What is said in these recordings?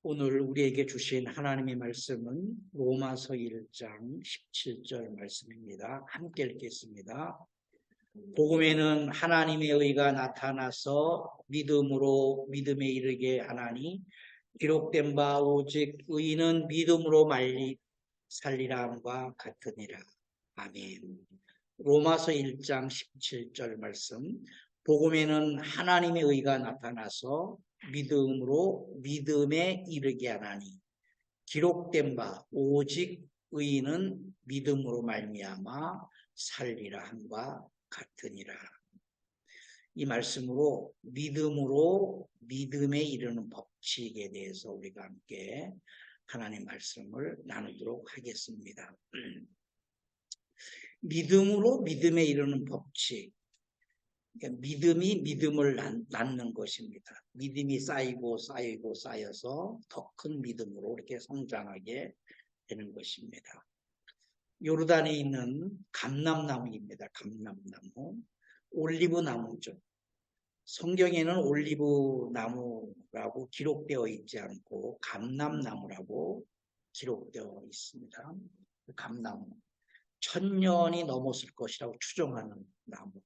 오늘 우리에게 주신 하나님의 말씀은 로마서 1장 17절 말씀입니다. 함께 읽겠습니다. 복음에는 하나님의 의가 나타나서 믿음으로 믿음에 이르게 하나니 기록된 바 오직 의인은 믿음으로 살리라 함과 같으니라. 아멘. 로마서 1장 17절 말씀. 복음에는 하나님의 의가 나타나서 믿음으로 믿음에 이르게 하나니 기록된 바 오직 의인은 믿음으로 말미암아 살리라 함과 같으니라. 이 말씀으로 믿음에 이르는 법칙에 대해서 우리가 함께 하나님의 말씀을 나누도록 하겠습니다. 믿음으로 믿음에 이르는 법칙. 그러니까 믿음이 믿음을 낳는 것입니다. 믿음이 쌓여서 더 큰 믿음으로 이렇게 성장하게 되는 것입니다. 요르단에 있는 감람나무입니다. 감람나무. 올리브나무죠. 성경에는 올리브나무라고 기록되어 있지 않고 감람나무라고 기록되어 있습니다. 감나무. 1000년이 넘었을 것이라고 추정하는 나무입니다.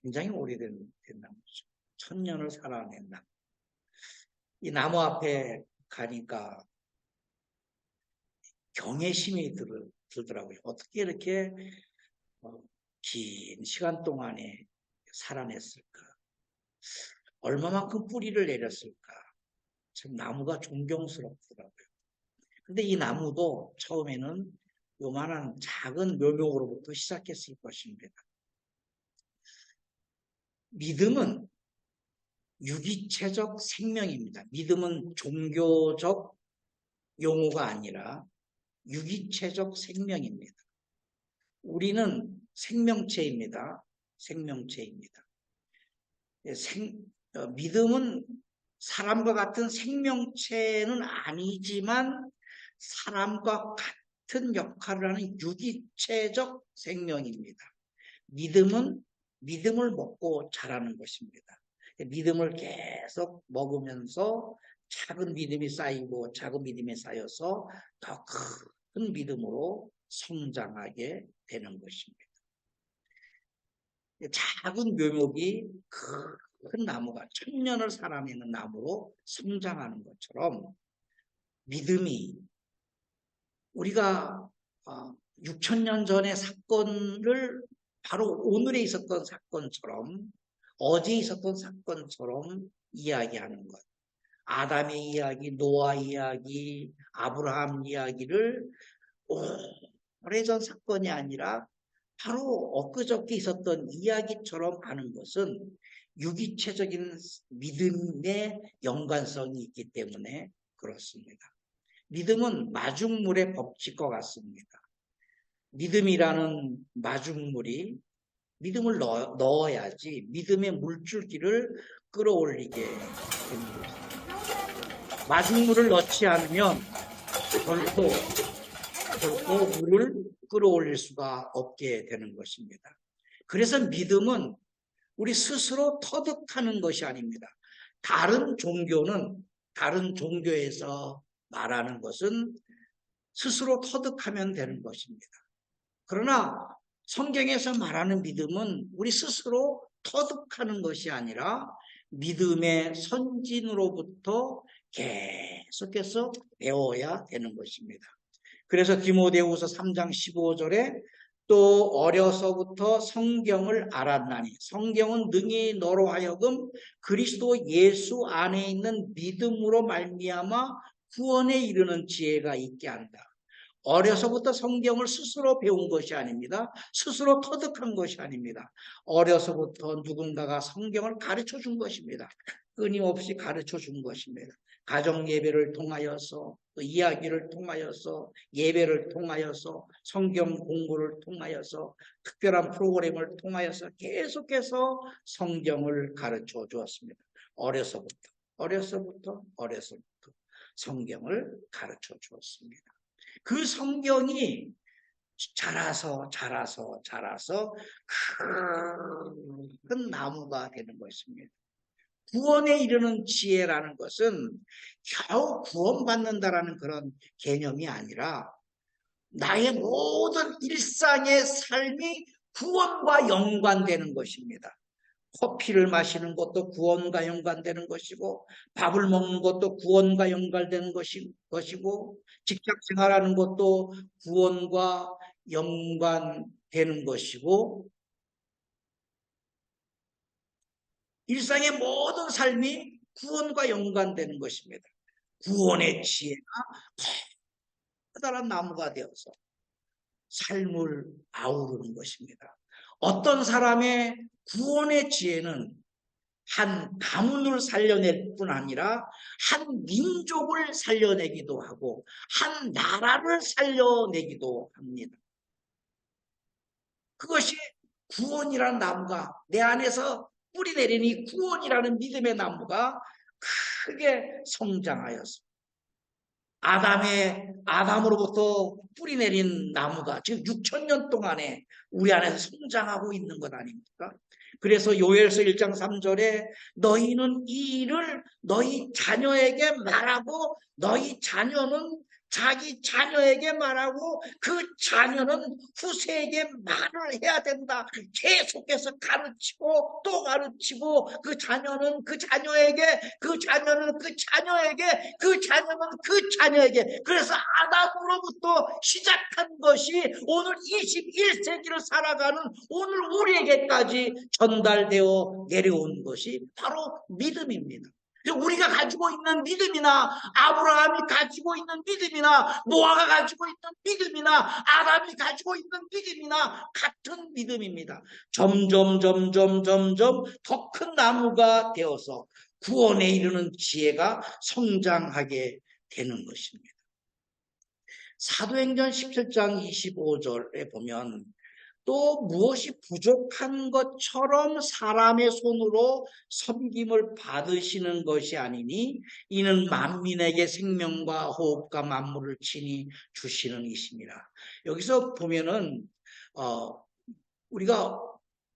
굉장히 오래된 나무죠. 1000년을 살아낸 나무. 이 나무 앞에 가니까 경외심이 들더라고요. 어떻게 이렇게 긴 시간 동안에 살아냈을까? 얼마만큼 뿌리를 내렸을까? 참 나무가 존경스럽더라고요. 근데 이 나무도 처음에는 요만한 작은 묘목으로부터 시작했을 것입니다. 믿음은 유기체적 생명입니다. 믿음은 종교적 용어가 아니라 유기체적 생명입니다. 우리는 생명체입니다. 믿음은 사람과 같은 생명체는 아니지만 사람과 같은 역할을 하는 유기체적 생명입니다. 믿음은 믿음을 먹고 자라는 것입니다. 믿음을 계속 먹으면서 작은 믿음이 쌓이고 작은 믿음이 쌓여서 더 큰 믿음으로 성장하게 되는 것입니다. 작은 묘목이 큰 나무가 1000년을 살아내는 나무로 성장하는 것처럼 믿음이 우리가 6000년 전의 사건을 바로 오늘에 있었던 사건처럼 어제 있었던 사건처럼 이야기하는 것. 아담의 이야기, 노아 이야기, 아브라함 이야기를 오래전 사건이 아니라 바로 엊그저께 있었던 이야기처럼 하는 것은 유기체적인 믿음의 연관성이 있기 때문에 그렇습니다. 믿음은 마중물의 법칙과 같습니다. 믿음이라는 마중물이 믿음을 넣어야지 믿음의 물줄기를 끌어올리게 됩니다. 마중물을 넣지 않으면 결코 물을 끌어올릴 수가 없게 되는 것입니다. 그래서 믿음은 우리 스스로 터득하는 것이 아닙니다. 다른 종교에서 말하는 것은 스스로 터득하면 되는 것입니다. 그러나 성경에서 말하는 믿음은 우리 스스로 터득하는 것이 아니라 믿음의 선진으로부터 계속해서 배워야 되는 것입니다. 그래서 디모데후서 3장 15절에 또 어려서부터 성경을 알았나니 성경은 능히 너로 하여금 그리스도 예수 안에 있는 믿음으로 말미암아 구원에 이르는 지혜가 있게 한다. 어려서부터 성경을 스스로 배운 것이 아닙니다. 스스로 터득한 것이 아닙니다. 어려서부터 누군가가 성경을 가르쳐 준 것입니다. 끊임없이 가르쳐 준 것입니다. 가정 예배를 통하여서, 이야기를 통하여서, 예배를 통하여서, 성경 공부를 통하여서, 특별한 프로그램을 통하여서 계속해서 성경을 가르쳐 주었습니다. 어려서부터 성경을 가르쳐 주었습니다. 그 성경이 자라서 큰 나무가 되는 것입니다. 구원에 이르는 지혜라는 것은 겨우 구원받는다라는 그런 개념이 아니라 나의 모든 일상의 삶이 구원과 연관되는 것입니다. 커피를 마시는 것도 구원과 연관되는 것이고, 밥을 먹는 것도 구원과 연관되는 것이고, 직장 생활하는 것도 구원과 연관되는 것이고, 일상의 모든 삶이 구원과 연관되는 것입니다. 구원의 지혜가 커다란 나무가 되어서 삶을 아우르는 것입니다. 어떤 사람의 구원의 지혜는 한 가문을 살려낼 뿐 아니라 한 민족을 살려내기도 하고 한 나라를 살려내기도 합니다. 그것이 구원이라는 나무가 내 안에서 뿌리 내리니 구원이라는 믿음의 나무가 크게 성장하였습니다. 아담으로부터 뿌리 내린 나무가 지금 6,000년 동안에 우리 안에서 성장하고 있는 것 아닙니까? 그래서 요엘서 1장 3절에 너희는 이 일을 너희 자녀에게 말하고 너희 자녀는 자기 자녀에게 말하고 그 자녀는 후세에게 말을 해야 된다. 계속해서 가르치고 또 가르치고 그 자녀는 그 자녀에게 그 자녀는 그 자녀에게 그 자녀는 그 자녀에게 그래서 아담으로부터 시작한 것이 오늘 21세기를 살아가는 오늘 우리에게까지 전달되어 내려온 것이 바로 믿음입니다. 우리가 가지고 있는 믿음이나 아브라함이 가지고 있는 믿음이나 노아가 가지고 있는 믿음이나 아담이 가지고 있는 믿음이나 같은 믿음입니다. 점점 더 큰 나무가 되어서 구원에 이르는 지혜가 성장하게 되는 것입니다. 사도행전 17장 25절에 보면 또 무엇이 부족한 것처럼 사람의 손으로 섬김을 받으시는 것이 아니니 이는 만민에게 생명과 호흡과 만물을 친히 주시는 이십니다. 여기서 보면은 우리가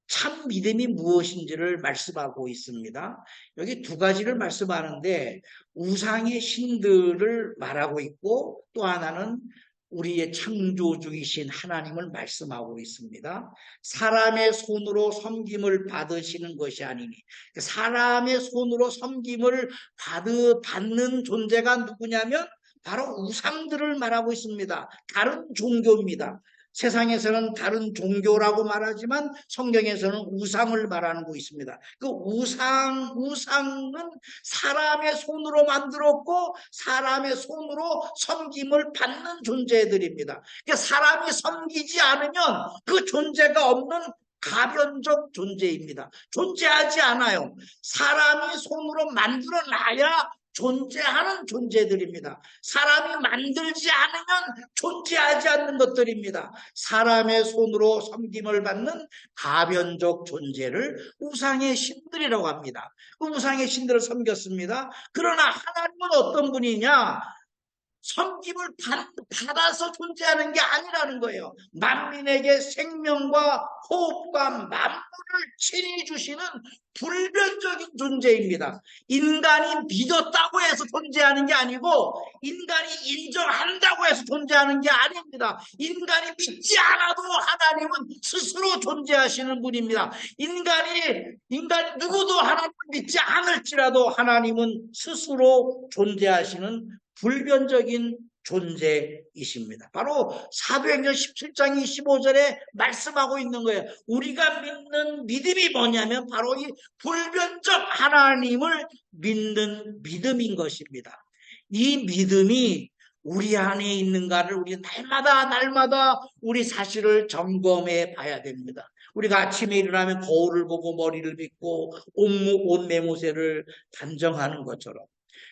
참 믿음이 무엇인지를 말씀하고 있습니다. 여기 두 가지를 말씀하는데 우상의 신들을 말하고 있고 또 하나는 우리의 창조주이신 하나님을 말씀하고 있습니다. 사람의 손으로 섬김을 받으시는 것이 아니니 사람의 손으로 섬김을 받는 존재가 누구냐면 바로 우상들을 말하고 있습니다. 다른 종교입니다. 세상에서는 다른 종교라고 말하지만 성경에서는 우상을 말하는 거 있습니다. 그 우상은 사람의 손으로 만들었고 사람의 손으로 섬김을 받는 존재들입니다. 그러니까 사람이 섬기지 않으면 그 존재가 없는 가변적 존재입니다. 존재하지 않아요. 사람이 손으로 만들어 놔야 존재하는 존재들입니다. 사람이 만들지 않으면 존재하지 않는 것들입니다. 사람의 손으로 섬김을 받는 가변적 존재를 우상의 신들이라고 합니다. 그 우상의 신들을 섬겼습니다. 그러나 하나님은 어떤 분이냐? 섬김을 받아서 존재하는 게 아니라는 거예요. 만민에게 생명과 호흡과 만물을 친히 주시는 불변적인 존재입니다. 인간이 믿었다고 해서 존재하는 게 아니고 인간이 인정한다고 해서 존재하는 게 아닙니다. 인간이 믿지 않아도 하나님은 스스로 존재하시는 분입니다. 인간이 누구도 하나님을 믿지 않을지라도 하나님은 스스로 존재하시는 불변적인 존재이십니다. 바로 사도행전 17장 25절에 말씀하고 있는 거예요. 우리가 믿는 믿음이 뭐냐면 바로 이 불변적 하나님을 믿는 믿음인 것입니다. 이 믿음이 우리 안에 있는가를 우리 날마다 우리 사실을 점검해 봐야 됩니다. 우리가 아침에 일어나면 거울을 보고 머리를 빗고 옷 매무새를 단정하는 것처럼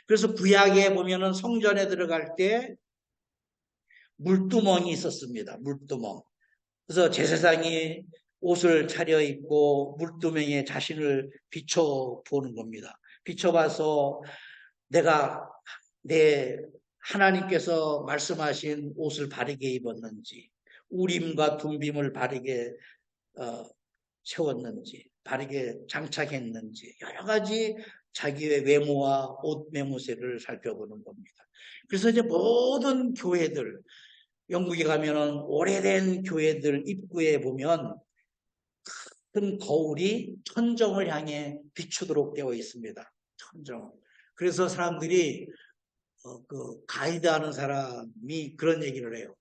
그래서 구약에 보면은 성전에 들어갈 때 물두멍이 있었습니다. 물두멍. 그래서 제사장이 옷을 차려입고 물두멍에 자신을 비춰보는 겁니다. 비춰봐서 내 하나님께서 말씀하신 옷을 바르게 입었는지 우림과 둠빔을 바르게 세웠는지 바르게 장착했는지 여러 가지 자기의 외모와 옷 매무새를 살펴보는 겁니다. 그래서 이제 모든 교회들, 영국에 가면은 오래된 교회들 입구에 보면 큰 거울이 천정을 향해 비추도록 되어 있습니다. 천정. 그래서 사람들이 그 가이드하는 사람이 그런 얘기를 해요.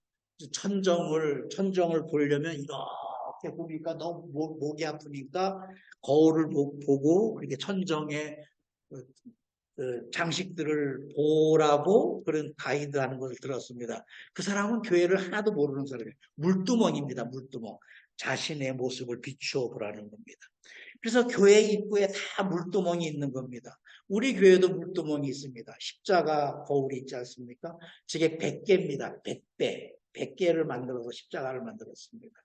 천정을 보려면 이렇게 보니까 너무 목이 아프니까 거울을 보고 그렇게 천정에 그 장식들을 보라고 그런 가이드하는 것을 들었습니다. 그 사람은 교회를 하나도 모르는 사람이에요. 물두멍입니다. 물두멍. 자신의 모습을 비추어 보라는 겁니다. 그래서 교회 입구에 다 물두멍이 있는 겁니다. 우리 교회도 물두멍이 있습니다. 십자가 거울이 있지 않습니까? 저게 100개입니다. 100배. 100개를 만들어서 십자가를 만들었습니다.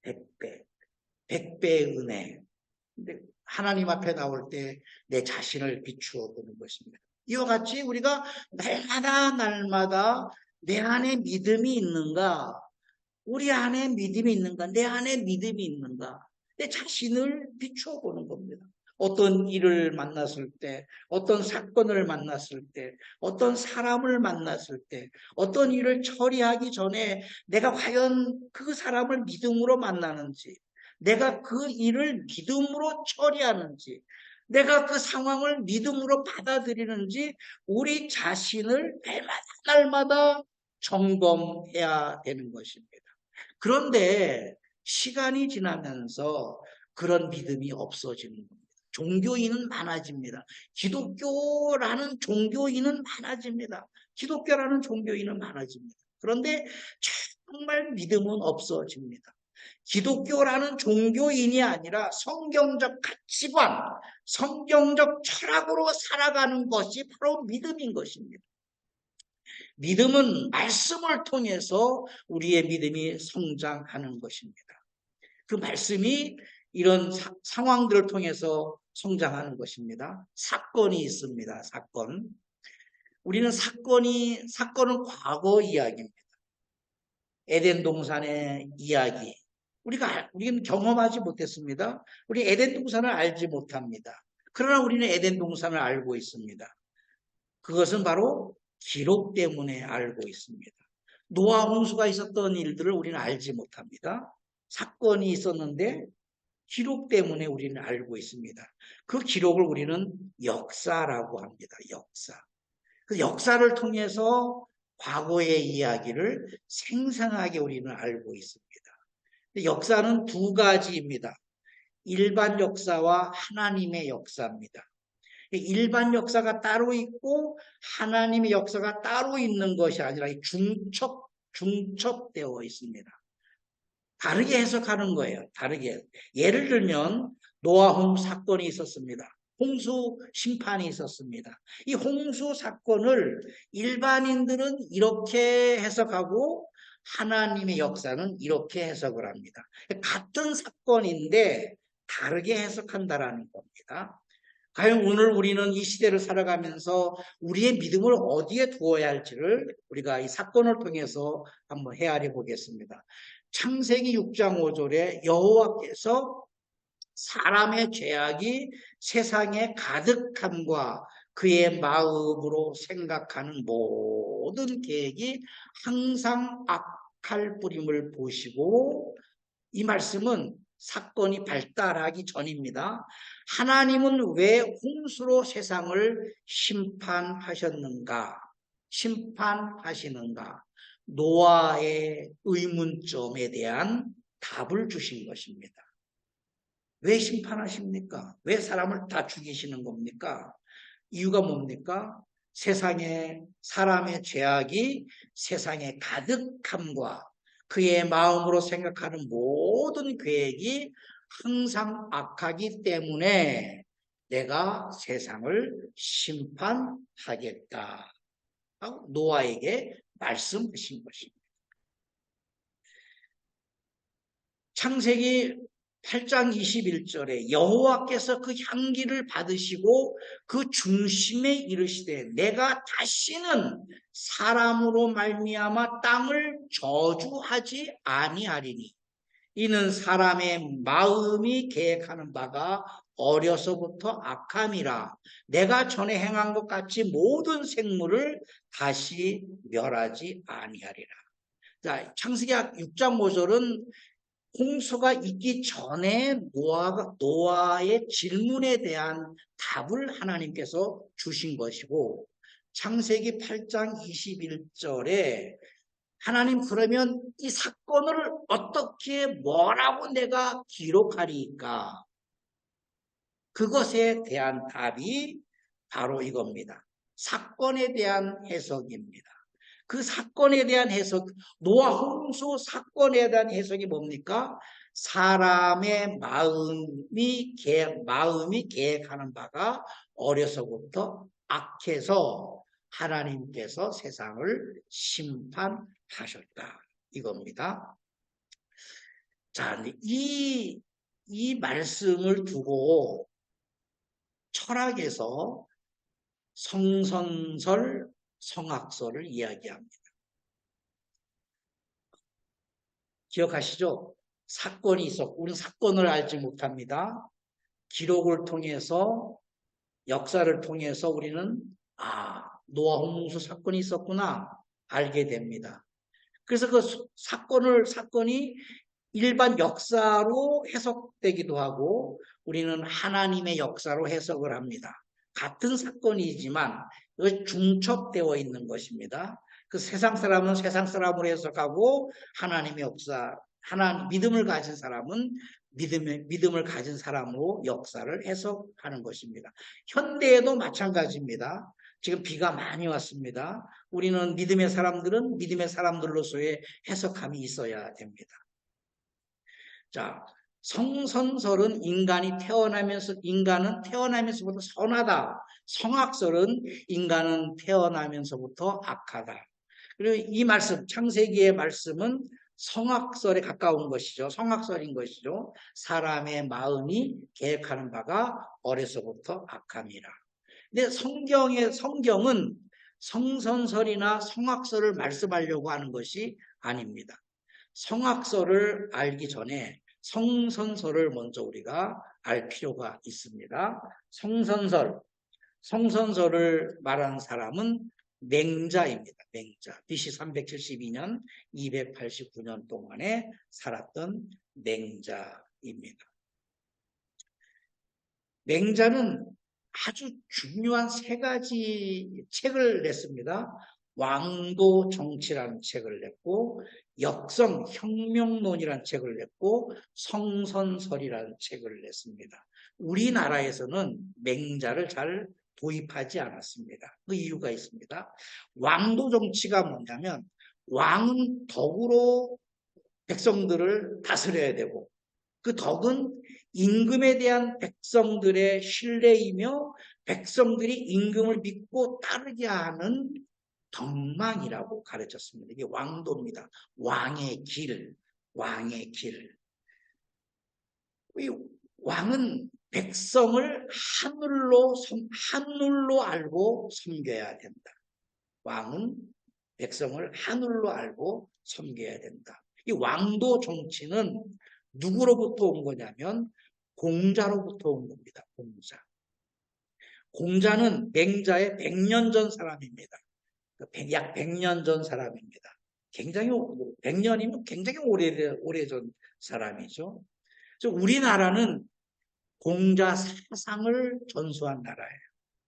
100배. 100배의 은혜. 근데 하나님 앞에 나올 때 내 자신을 비추어 보는 것입니다. 이와 같이 우리가 날마다 내 안에 믿음이 있는가? 우리 안에 믿음이 있는가? 내 안에 믿음이 있는가? 내 자신을 비추어 보는 겁니다. 어떤 일을 만났을 때, 어떤 사건을 만났을 때, 어떤 사람을 만났을 때, 어떤 일을 처리하기 전에 내가 과연 그 사람을 믿음으로 만나는지, 내가 그 일을 믿음으로 처리하는지, 내가 그 상황을 믿음으로 받아들이는지 우리 자신을 날마다 점검해야 되는 것입니다. 그런데 시간이 지나면서 그런 믿음이 없어지는 겁니다. 종교인은 많아집니다. 기독교라는 종교인은 많아집니다. 기독교라는 종교인은 많아집니다. 그런데 정말 믿음은 없어집니다. 기독교라는 종교인이 아니라 성경적 가치관, 성경적 철학으로 살아가는 것이 바로 믿음인 것입니다. 믿음은 말씀을 통해서 우리의 믿음이 성장하는 것입니다. 그 말씀이 이런 상황들을 통해서 성장하는 것입니다. 사건이 있습니다. 사건. 우리는 사건은 과거 이야기입니다. 에덴 동산의 이야기. 우리는 경험하지 못했습니다. 우리 에덴 동산을 알지 못합니다. 그러나 우리는 에덴 동산을 알고 있습니다. 그것은 바로 기록 때문에 알고 있습니다. 노아 홍수가 있었던 일들을 우리는 알지 못합니다. 사건이 있었는데 기록 때문에 우리는 알고 있습니다. 그 기록을 우리는 역사라고 합니다. 역사. 그 역사를 통해서 과거의 이야기를 생생하게 우리는 알고 있습니다. 역사는 두 가지입니다. 일반 역사와 하나님의 역사입니다. 일반 역사가 따로 있고 하나님의 역사가 따로 있는 것이 아니라 중첩되어 있습니다. 다르게 해석하는 거예요. 다르게. 예를 들면 노아 홍수 사건이 있었습니다. 홍수 심판이 있었습니다. 이 홍수 사건을 일반인들은 이렇게 해석하고 하나님의 역사는 이렇게 해석을 합니다. 같은 사건인데 다르게 해석한다라는 겁니다. 과연 오늘 우리는 이 시대를 살아가면서 우리의 믿음을 어디에 두어야 할지를 우리가 이 사건을 통해서 한번 헤아려 보겠습니다. 창세기 6장 5절에 여호와께서 사람의 죄악이 세상에 가득함과 그의 마음으로 생각하는 모든 계획이 항상 악할 뿌림을 보시고, 이 말씀은 사건이 발달하기 전입니다. 하나님은 왜 홍수로 세상을 심판하시는가? 노아의 의문점에 대한 답을 주신 것입니다. 왜 심판하십니까? 왜 사람을 다 죽이시는 겁니까? 이유가 뭡니까? 사람의 죄악이 세상에 가득함과 그의 마음으로 생각하는 모든 계획이 항상 악하기 때문에 내가 세상을 심판하겠다. 노아에게 말씀하신 것입니다. 창세기 8장 21절에 여호와께서 그 향기를 받으시고 그 중심에 이르시되 내가 다시는 사람으로 말미암아 땅을 저주하지 아니하리니 이는 사람의 마음이 계획하는 바가 어려서부터 악함이라. 내가 전에 행한 것 같이 모든 생물을 다시 멸하지 아니하리라. 자, 창세기 6장 5절은 홍수가 있기 전에 노아의 질문에 대한 답을 하나님께서 주신 것이고, 창세기 8장 21절에 하나님, 그러면 이 사건을 어떻게 뭐라고 내가 기록하리까? 그것에 대한 답이 바로 이겁니다. 사건에 대한 해석입니다. 그 사건에 대한 해석, 노아 홍수 사건에 대한 해석이 뭡니까? 사람의 마음이 계획하는 바가 어려서부터 악해서 하나님께서 세상을 심판하셨다. 이겁니다. 자, 이 말씀을 두고 철학에서 성선설, 성악설을 이야기합니다. 기억하시죠? 사건이 있었고, 우리는 사건을 알지 못합니다. 기록을 통해서, 역사를 통해서 우리는 노아 홍수 사건이 있었구나 알게 됩니다. 그래서 그 사건이 일반 역사로 해석되기도 하고, 우리는 하나님의 역사로 해석을 합니다. 같은 사건이지만 중첩되어 있는 것입니다. 그 세상 사람은 세상 사람으로 해석하고, 하나님의 역사, 믿음을 가진 사람은 믿음을 가진 사람으로 역사를 해석하는 것입니다. 현대에도 마찬가지입니다. 지금 비가 많이 왔습니다. 우리는 믿음의 사람들로서의 해석함이 있어야 됩니다. 자, 성선설은 인간은 태어나면서부터 선하다. 성악설은 인간은 태어나면서부터 악하다. 그리고 이 말씀, 창세기의 말씀은 성악설에 가까운 것이죠. 성악설인 것이죠. 사람의 마음이 계획하는 바가 어려서부터 악함이라. 근데 성경은 성선설이나 성악설을 말씀하려고 하는 것이 아닙니다. 성악설을 알기 전에 성선설을 먼저 우리가 알 필요가 있습니다. 성선설을 말하는 사람은 맹자입니다. 맹자. BC 372년, 289년 동안에 살았던 맹자입니다. 맹자는 아주 중요한 3가지 책을 냈습니다. 왕도 정치라는 책을 냈고, 역성 혁명론이라는 책을 냈고, 성선설이라는 책을 냈습니다. 우리나라에서는 맹자를 잘 도입하지 않았습니다. 그 이유가 있습니다. 왕도 정치가 뭐냐면, 왕은 덕으로 백성들을 다스려야 되고, 그 덕은 임금에 대한 백성들의 신뢰이며, 백성들이 임금을 믿고 따르게 하는 덕망이라고 가르쳤습니다. 이게 왕도입니다. 왕의 길. 이 왕은 백성을 하늘로 알고 섬겨야 된다. 왕은 백성을 하늘로 알고 섬겨야 된다. 이 왕도 정치는 누구로부터 온 거냐면 공자로부터 온 겁니다. 공자는 맹자의 100년 전 사람입니다. 약 100년 전 사람입니다. 100년이면 굉장히 오래전 사람이죠. 우리나라는 공자 사상을 전수한 나라예요.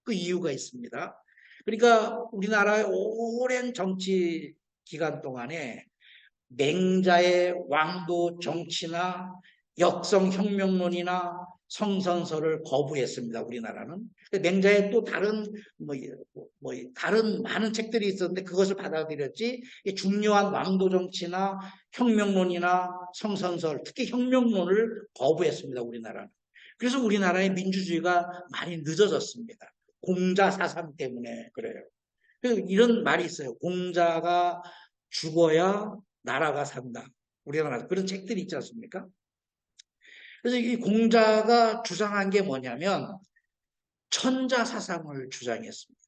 그 이유가 있습니다. 그러니까 우리나라의 오랜 정치 기간 동안에 맹자의 왕도 정치나 역성혁명론이나 성선설을 거부했습니다. 우리나라는. 맹자의 또 다른 다른 많은 책들이 있었는데 그것을 받아들였지, 중요한 왕도 정치나 혁명론이나 성선설, 특히 혁명론을 거부했습니다. 우리나라는. 그래서 우리나라의 민주주의가 많이 늦어졌습니다. 공자 사상 때문에 그래요. 그래서 이런 말이 있어요. 공자가 죽어야 나라가 산다. 우리나라 그런 책들이 있지 않습니까? 그래서 이 공자가 주장한 게 뭐냐면 천자 사상을 주장했습니다.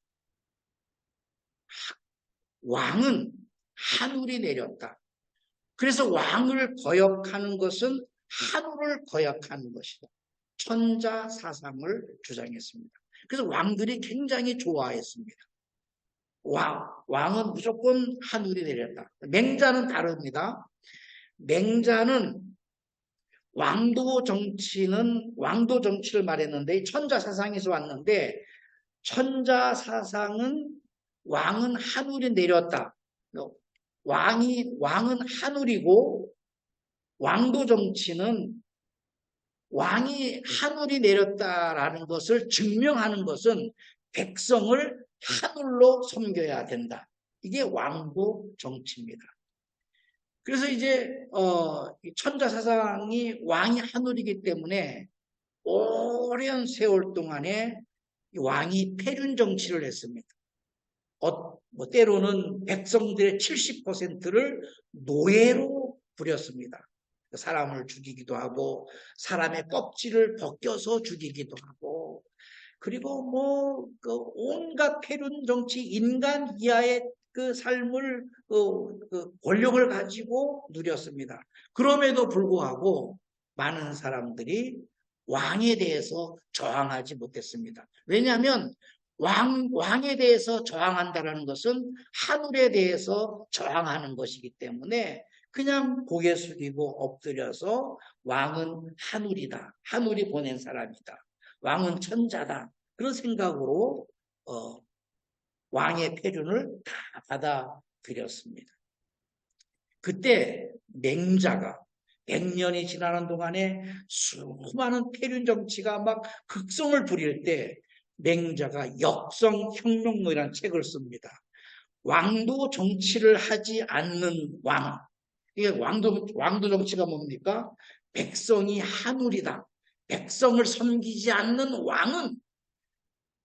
왕은 하늘이 내렸다. 그래서 왕을 거역하는 것은 하늘을 거역하는 것이다. 천자 사상을 주장했습니다. 그래서 왕들이 굉장히 좋아했습니다. 왕은 무조건 하늘이 내렸다. 맹자는 다릅니다. 맹자는 왕도 정치를 말했는데 천자 사상에서 왔는데 천자 사상은 왕은 하늘이 내렸다. 왕은 하늘이고 왕도 정치는 왕이 하늘이 내렸다라는 것을 증명하는 것은 백성을 하늘로 섬겨야 된다. 이게 왕도 정치입니다. 그래서 이제 천자 사상이 왕이 하늘이기 때문에 오랜 세월 동안에 왕이 패륜 정치를 했습니다. 때로는 백성들의 70%를 노예로 부렸습니다. 사람을 죽이기도 하고 사람의 껍질을 벗겨서 죽이기도 하고 그리고 온갖 패륜 정치 인간 이하의 그 삶을 권력을 가지고 누렸습니다. 그럼에도 불구하고 많은 사람들이 왕에 대해서 저항하지 못했습니다. 왜냐하면 왕에 대해서 저항한다는 것은 하늘에 대해서 저항하는 것이기 때문에 그냥 고개 숙이고 엎드려서 왕은 하늘이다. 하늘이 보낸 사람이다. 왕은 천자다. 그런 생각으로 왕의 패륜을 다 받아들였습니다. 그때 맹자가 100년이 지나는 동안에 수많은 패륜 정치가 막 극성을 부릴 때 맹자가 역성혁명론이라는 책을 씁니다. 왕도 정치를 하지 않는 왕. 이게 왕도 정치가 뭡니까? 백성이 하늘이다. 백성을 섬기지 않는 왕은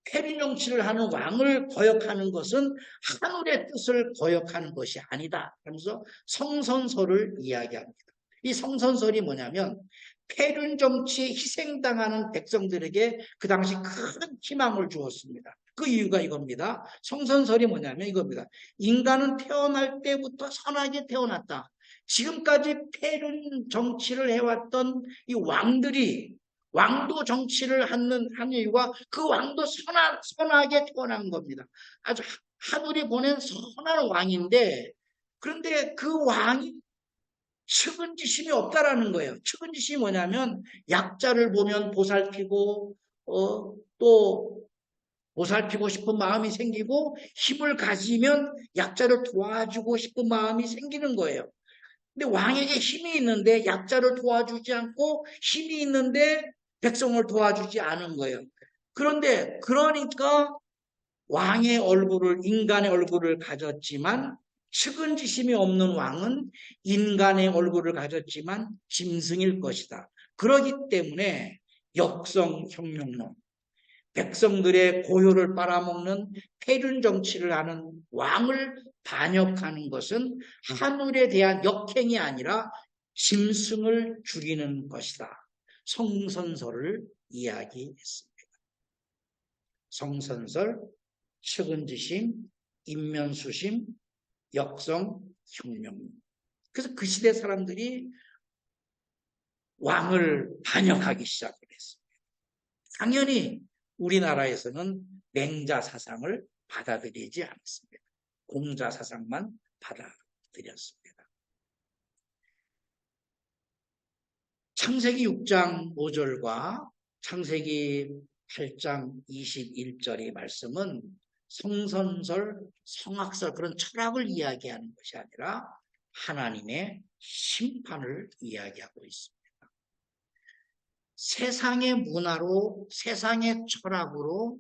패륜 정치를 하는 왕을 거역하는 것은 하늘의 뜻을 거역하는 것이 아니다. 그러면서 성선설을 이야기합니다. 이 성선설이 뭐냐면 패륜 정치에 희생당하는 백성들에게 그 당시 큰 희망을 주었습니다. 그 이유가 이겁니다. 성선설이 뭐냐면 이겁니다. 인간은 태어날 때부터 선하게 태어났다. 지금까지 패륜 정치를 해왔던 이 왕들이 왕도 정치를 하는 이유가 그 왕도 선하게 태어난 겁니다. 아주 하늘이 보낸 선한 왕인데 그런데 그 왕이 측은지심이 없다라는 거예요. 측은지심이 뭐냐면 약자를 보면 보살피고 또 보살피고 싶은 마음이 생기고 힘을 가지면 약자를 도와주고 싶은 마음이 생기는 거예요. 근데 왕에게 힘이 있는데 약자를 도와주지 않고 힘이 있는데 백성을 도와주지 않은 거예요. 그러니까 왕의 얼굴을 인간의 얼굴을 가졌지만 측은지심이 없는 왕은 인간의 얼굴을 가졌지만 짐승일 것이다. 그렇기 때문에 역성혁명론, 백성들의 고요를 빨아먹는 패륜 정치를 하는 왕을 반역하는 것은 하늘에 대한 역행이 아니라 짐승을 죽이는 것이다. 성선설을 이야기했습니다. 성선설, 측은지심, 인면수심, 역성혁명. 그래서 그 시대 사람들이 왕을 반역하기 시작을 했습니다. 당연히 우리나라에서는 맹자 사상을 받아들이지 않았습니다. 공자 사상만 받아들였습니다. 창세기 6장 5절과 창세기 8장 21절의 말씀은 성선설, 성악설 그런 철학을 이야기하는 것이 아니라 하나님의 심판을 이야기하고 있습니다. 세상의 문화로, 세상의 철학으로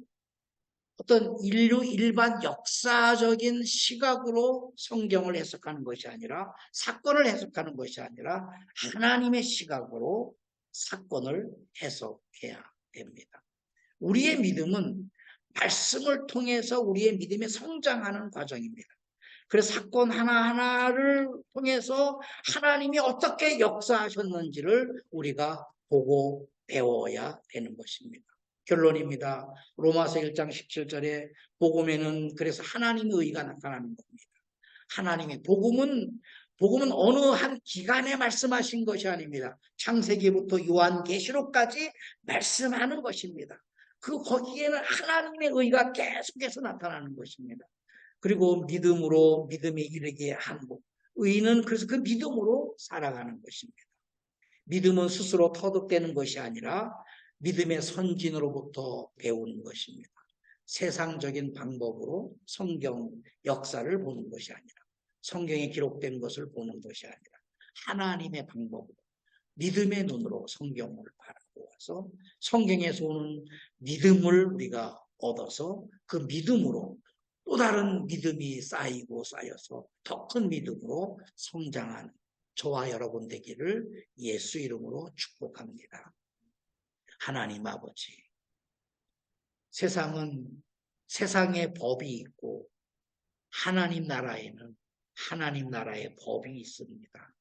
어떤 인류 일반 역사적인 시각으로 성경을 해석하는 것이 아니라 사건을 해석하는 것이 아니라 하나님의 시각으로 사건을 해석해야 됩니다. 우리의 믿음은 말씀을 통해서 우리의 믿음이 성장하는 과정입니다. 그래서 사건 하나하나를 통해서 하나님이 어떻게 역사하셨는지를 우리가 보고 배워야 되는 것입니다. 결론입니다. 로마서 1장 17절에 복음에는 그래서 하나님의 의가 나타나는 겁니다. 하나님의 복음은 복음은 어느 한 기간에 말씀하신 것이 아닙니다. 창세기부터 요한계시록까지 말씀하는 것입니다. 거기에는 하나님의 의가 계속해서 나타나는 것입니다. 그리고 믿음으로 믿음에 이르게 한 복. 의는 그래서 그 믿음으로 살아가는 것입니다. 믿음은 스스로 터득되는 것이 아니라 믿음의 선진으로부터 배우는 것입니다. 세상적인 방법으로 성경 역사를 보는 것이 아니라 성경에 기록된 것을 보는 것이 아니라 하나님의 방법으로 믿음의 눈으로 성경을 바라보아서 성경에서 오는 믿음을 우리가 얻어서 그 믿음으로 또 다른 믿음이 쌓이고 쌓여서 더 큰 믿음으로 성장하는 저와 여러분 되기를 예수 이름으로 축복합니다. 하나님 아버지, 세상에 법이 있고 하나님 나라에는 하나님 나라의 법이 있습니다.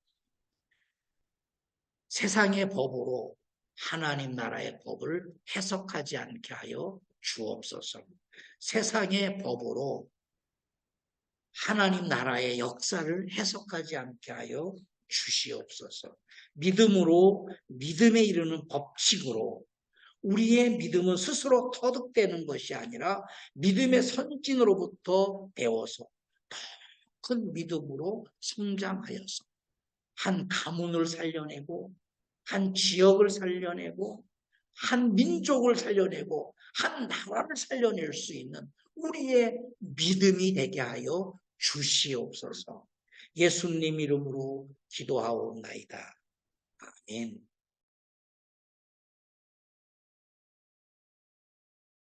세상의 법으로 하나님 나라의 법을 해석하지 않게 하여 주옵소서. 세상의 법으로 하나님 나라의 역사를 해석하지 않게 하여 주시옵소서. 믿음으로 믿음에 이르는 법칙으로 우리의 믿음은 스스로 터득되는 것이 아니라 믿음의 선진으로부터 배워서 더 큰 믿음으로 성장하여서 한 가문을 살려내고 한 지역을 살려내고 한 민족을 살려내고 한 나라를 살려낼 수 있는 우리의 믿음이 되게 하여 주시옵소서. 예수님 이름으로 기도하옵나이다. 아멘.